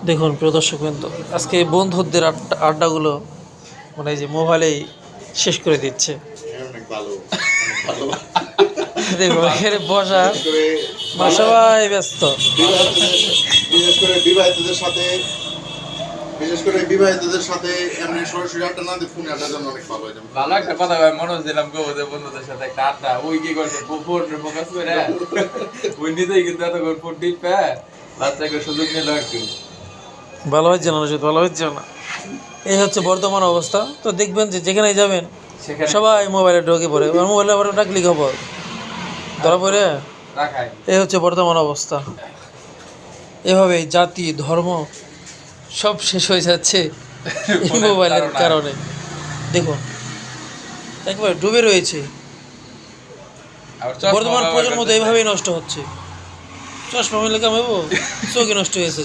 দেখুন প্রিয় দর্শক কিন্তু আজকে বন্ধুদের আড্ডাগুলো মানে এই যে মোবাইলেই শেষ করে দিচ্ছে। অনেক ভালো, অনেক ভালো। দেখুন এখানে বসা বিশেষ করে মানে সবাই ব্যস্ত। বিশেষ করে বিবাহিতদের সাথে, বিশেষ করে বিবাহিতদের সাথে এমনি সরাসরি আড্ডা না দিয়ে ফোনে আড্ডা দেন অনেক ভালো হয়। ভালো একটা কথা ভাই মনে দিলাম গো ওদের বন্ধুদের সাথে একটা আড্ডা ওই কি করছে ফোন ফোকাস করে ওই নিজেই কিন্তু এতক্ষণ ফোন টিপে বাচ্চাকে সুযোগ নিল একটু ভালো হচ্ছে না রশিদ, ভালো হচ্ছে না। এই হচ্ছে বর্তমান অবস্থা। তো দেখবেন যে যেখানেই যাবেন সেখানে সবাই মোবাইলে ঢুকে পড়ে, মোবাইলে আবার ডাকলি খবর ধরা পড়ে। রাখাই এই হচ্ছে বর্তমান অবস্থা। এভাবেই জাতি ধর্ম সব শেষ হয়ে যাচ্ছে এই মোবাইলের কারণে। দেখুন একবার ডুবে রয়েছে। বর্তমান প্রজন্ম তো এইভাবেই নষ্ট হচ্ছে। চশমা মিলে কামাবো, চোখে নষ্ট হয়েছে।